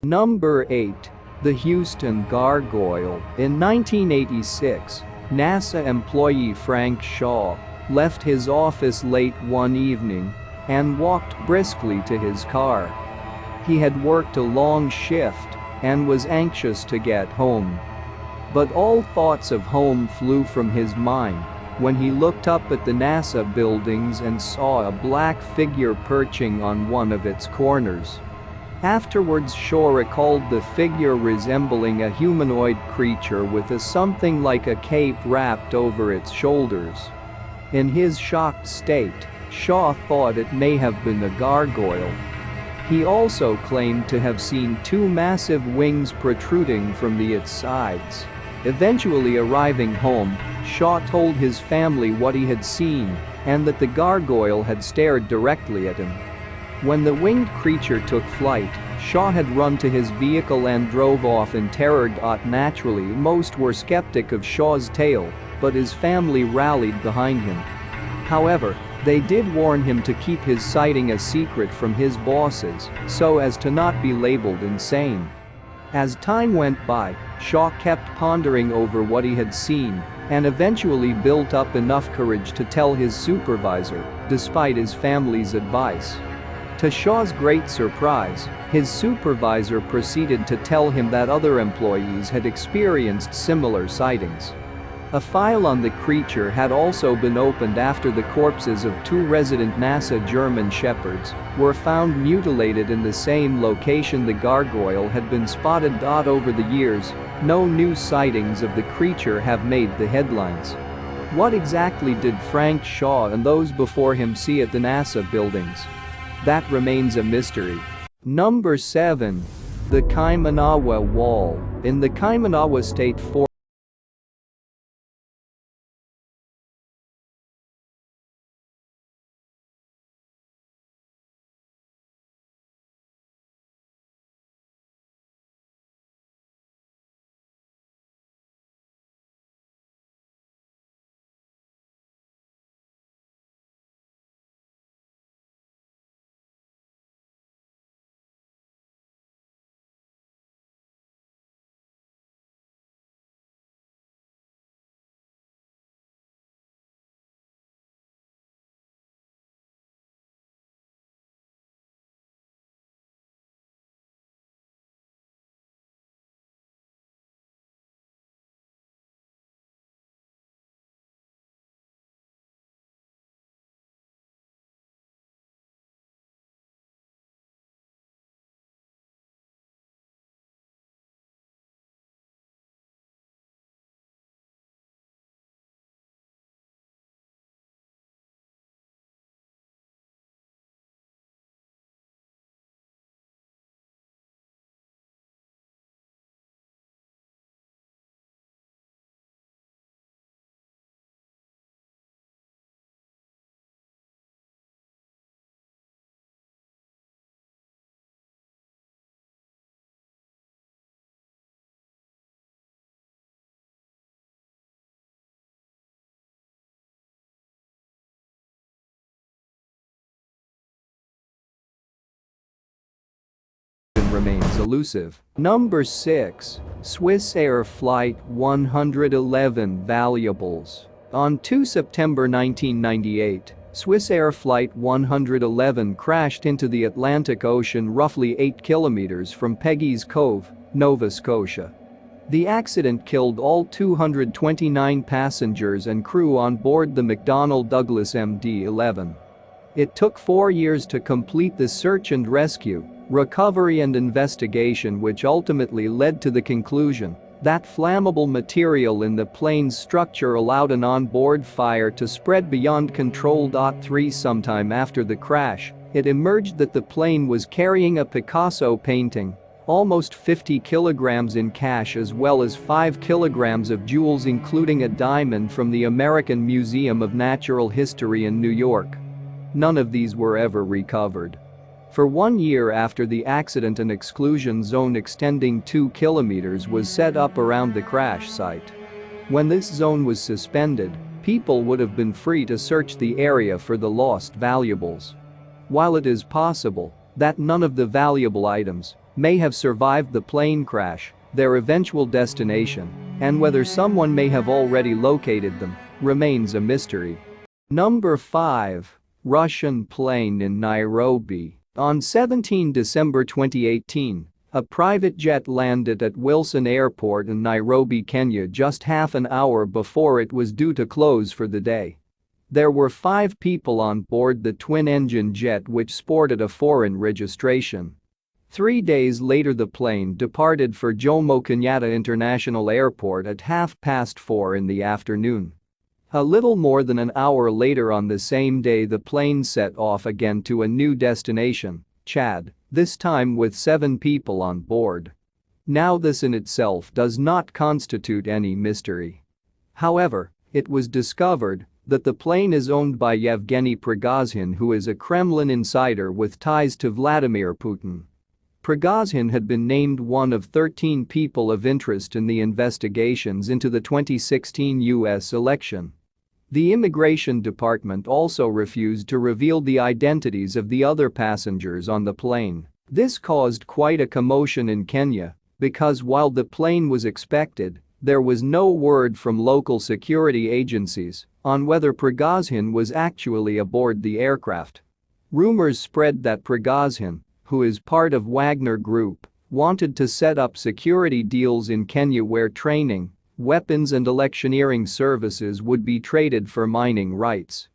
Number 8. The Houston Gargoyle. In 1986, NASA employee Frank Shaw left his office late one evening and walked briskly to his car. He had worked a long shift and was anxious to get home. But all thoughts of home flew from his mind when he looked up at the NASA buildings and saw a black figure perching on one of its corners. Afterwards, Shaw recalled the figure resembling a humanoid creature with something like a cape wrapped over its shoulders. In his shocked state, Shaw thought it may have been a gargoyle. He also claimed to have seen two massive wings protruding from its sides. Eventually arriving home, Shaw told his family what he had seen and that the gargoyle had stared directly at him. When the winged creature took flight, Shaw had run to his vehicle and drove off in terror. Naturally, most were skeptic of Shaw's tale, but his family rallied behind him. However, they did warn him to keep his sighting a secret from his bosses so as to not be labeled insane. As time went by, Shaw kept pondering over what he had seen and eventually built up enough courage to tell his supervisor, despite his family's advice. To Shaw's great surprise, his supervisor proceeded to tell him that other employees had experienced similar sightings. A file on the creature had also been opened after the corpses of two resident NASA German shepherds were found mutilated in the same location the gargoyle had been spotted. Over the years, no new sightings of the creature have made the headlines. What exactly did Frank Shaw and those before him see at the NASA buildings? That remains a mystery. Number 7. The Kaimanawa Wall. In the Kaimanawa State Forest remains elusive. Number 6. Swiss Air Flight 111 Valuables. On 2 September 1998, Swiss Air Flight 111 crashed into the Atlantic Ocean roughly 8 kilometers from Peggy's Cove, Nova Scotia. The accident killed all 229 passengers and crew on board the McDonnell Douglas MD-11. It took 4 years to complete the search and rescue, recovery and investigation, which ultimately led to the conclusion that flammable material in the plane's structure allowed an on-board fire to spread beyond control. Sometime after the crash, it emerged that the plane was carrying a Picasso painting, almost 50 kilograms in cash as well as 5 kilograms of jewels including a diamond from the American Museum of Natural History in New York. None of these were ever recovered. For 1 year after the accident, an exclusion zone extending 2 kilometers was set up around the crash site. When this zone was suspended, people would have been free to search the area for the lost valuables. While it is possible that none of the valuable items may have survived the plane crash, their eventual destination, and whether someone may have already located them remains a mystery. Number 5. Russian plane in Nairobi. On 17 December 2018, a private jet landed at Wilson Airport in Nairobi, Kenya just half an hour before it was due to close for the day. There were 5 people on board the twin-engine jet which sported a foreign registration. 3 days later the plane departed for Jomo Kenyatta International Airport at 4:30 in the afternoon. A little more than an hour later on the same day the plane set off again to a new destination, Chad, this time with 7 people on board. Now this in itself does not constitute any mystery. However, it was discovered that the plane is owned by Yevgeny Prigozhin, who is a Kremlin insider with ties to Vladimir Putin. Prigozhin had been named one of 13 people of interest in the investigations into the 2016 U.S. election. The Immigration Department also refused to reveal the identities of the other passengers on the plane. This caused quite a commotion in Kenya because while the plane was expected, there was no word from local security agencies on whether Prigozhin was actually aboard the aircraft. Rumors spread that Prigozhin, who is part of Wagner Group, wanted to set up security deals in Kenya where training, weapons and electioneering services would be traded for mining rights.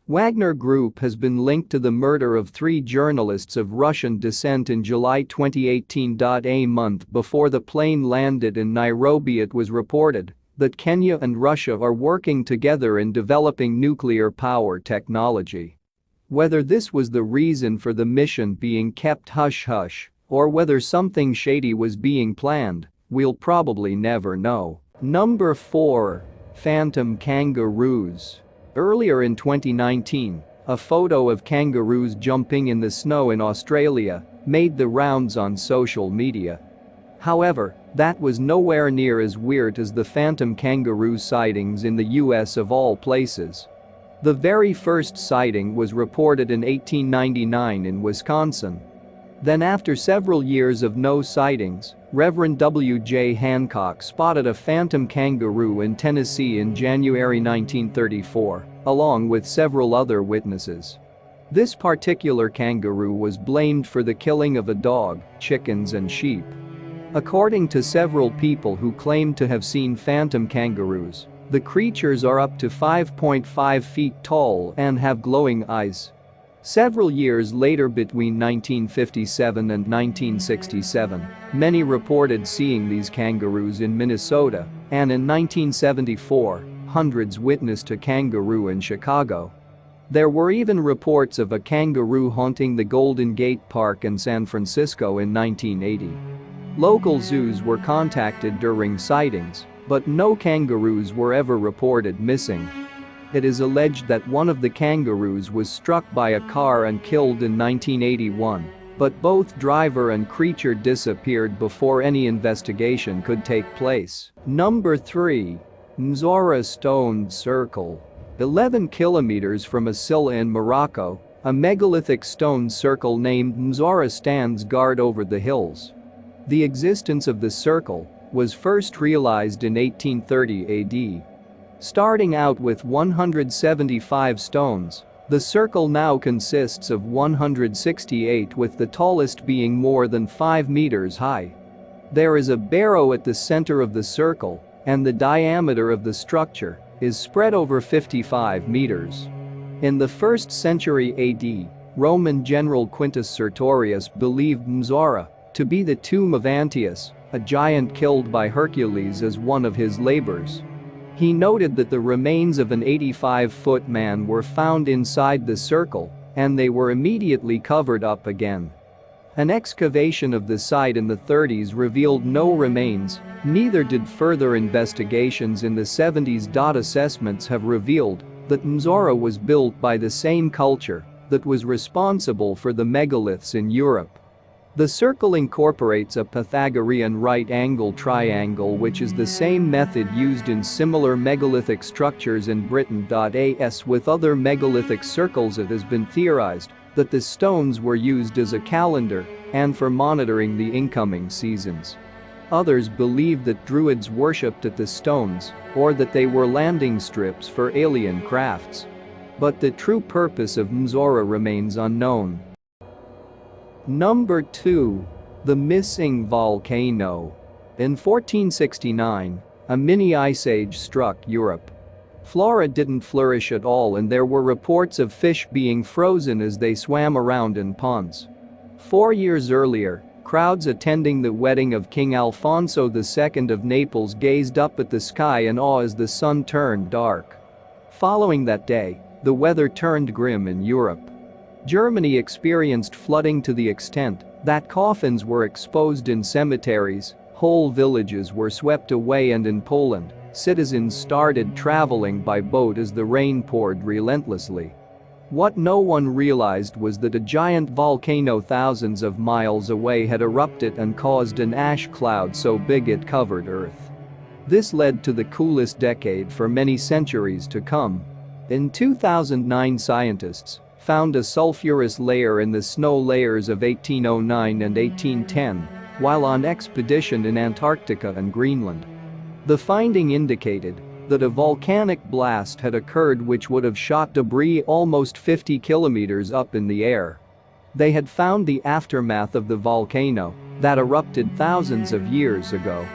Wagner Group has been linked to the murder of 3 journalists of Russian descent in July 2018. A month before the plane landed in Nairobi, it was reported that Kenya and Russia are working together in developing nuclear power technology. Whether this was the reason for the mission being kept hush-hush or whether something shady was being planned, we'll probably never know. Number 4. Phantom kangaroos. Earlier in 2019, a photo of kangaroos jumping in the snow in Australia made the rounds on social media. However, that was nowhere near as weird as the phantom kangaroo sightings in the US of all places. The very first sighting was reported in 1899 in Wisconsin. Then after several years of no sightings, Reverend W.J. Hancock spotted a phantom kangaroo in Tennessee in January 1934, along with several other witnesses. This particular kangaroo was blamed for the killing of a dog, chickens and sheep. According to several people who claimed to have seen phantom kangaroos, the creatures are up to 5.5 feet tall and have glowing eyes. Several years later, between 1957 and 1967, many reported seeing these kangaroos in Minnesota, and in 1974, hundreds witnessed a kangaroo in Chicago. There were even reports of a kangaroo haunting the Golden Gate Park in San Francisco in 1980. Local zoos were contacted during sightings, but no kangaroos were ever reported missing. It is alleged that one of the kangaroos was struck by a car and killed in 1981, but both driver and creature disappeared before any investigation could take place. Number 3. Mzora Stone Circle. 11 kilometers from Asila in Morocco, a megalithic stone circle named Mzora stands guard over the hills. The existence of the circle was first realized in 1830 AD. Starting out with 175 stones, the circle now consists of 168, with the tallest being more than 5 meters high. There is a barrow at the center of the circle, and the diameter of the structure is spread over 55 meters. In the 1st century AD, Roman general Quintus Sertorius believed Mzora to be the tomb of Antaeus, a giant killed by Hercules as one of his labors. He noted that the remains of an 85-foot man were found inside the circle, and they were immediately covered up again. An excavation of the site in the 30s revealed no remains, neither did further investigations in the 70s. Assessments have revealed that Mzora was built by the same culture that was responsible for the megaliths in Europe. The circle incorporates a Pythagorean right-angle triangle, which is the same method used in similar megalithic structures in Britain. As with other megalithic circles, it has been theorized that the stones were used as a calendar and for monitoring the incoming seasons. Others believed that Druids worshipped at the stones or that they were landing strips for alien crafts. But the true purpose of Mzora remains unknown. Number 2. The missing volcano. In 1469, a mini ice age struck Europe. Flora didn't flourish at all and there were reports of fish being frozen as they swam around in ponds. 4 years earlier, crowds attending the wedding of King Alfonso II of Naples gazed up at the sky in awe as the sun turned dark. Following that day, the weather turned grim in Europe. Germany experienced flooding to the extent that coffins were exposed in cemeteries, whole villages were swept away, and in Poland, citizens started traveling by boat as the rain poured relentlessly. What no one realized was that a giant volcano thousands of miles away had erupted and caused an ash cloud so big it covered Earth. This led to the coolest decade for many centuries to come. In 2009, scientists found a sulfurous layer in the snow layers of 1809 and 1810 while on expedition in Antarctica and Greenland. The finding indicated that a volcanic blast had occurred which would have shot debris almost 50 kilometers up in the air. They had found the aftermath of the volcano that erupted thousands of years ago.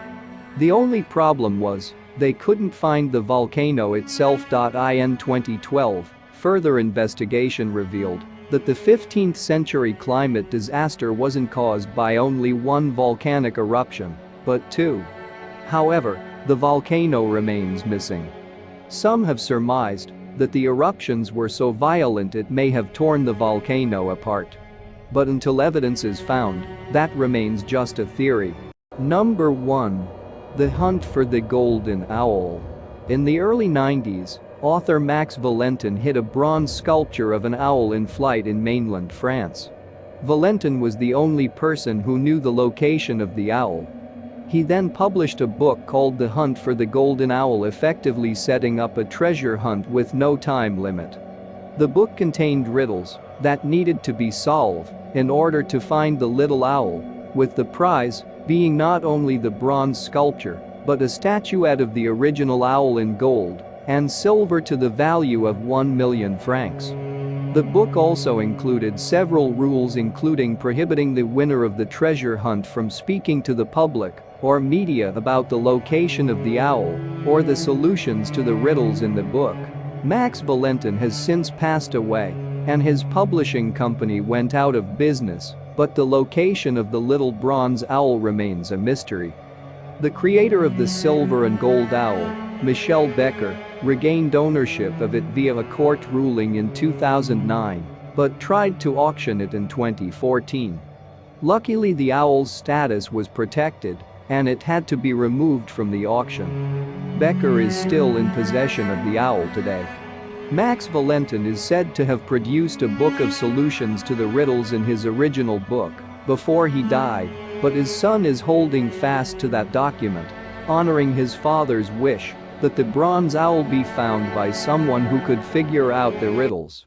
The only problem was they couldn't find the volcano itself. In 2012, further investigation revealed that the 15th century climate disaster wasn't caused by only one volcanic eruption, but two. However, the volcano remains missing. Some have surmised that the eruptions were so violent it may have torn the volcano apart. But until evidence is found, that remains just a theory. Number 1. The hunt for the golden owl. In the early 90s, author Max Valentin hid a bronze sculpture of an owl in flight in mainland France. Valentin was the only person who knew the location of the owl. He then published a book called The Hunt for the Golden Owl, effectively setting up a treasure hunt with no time limit. The book contained riddles that needed to be solved in order to find the little owl, with the prize being not only the bronze sculpture, but a statuette of the original owl in gold and silver to the value of 1 million francs. The book also included several rules, including prohibiting the winner of the treasure hunt from speaking to the public or media about the location of the owl or the solutions to the riddles in the book. Max Valentin has since passed away, and his publishing company went out of business, but the location of the little bronze owl remains a mystery. The creator of the silver and gold owl, Michel Becker, regained ownership of it via a court ruling in 2009, but tried to auction it in 2014. Luckily, the owl's status was protected, and it had to be removed from the auction. Becker is still in possession of the owl today. Max Valentin is said to have produced a book of solutions to the riddles in his original book before he died, but his son is holding fast to that document, honoring his father's wish that the bronze owl be found by someone who could figure out the riddles.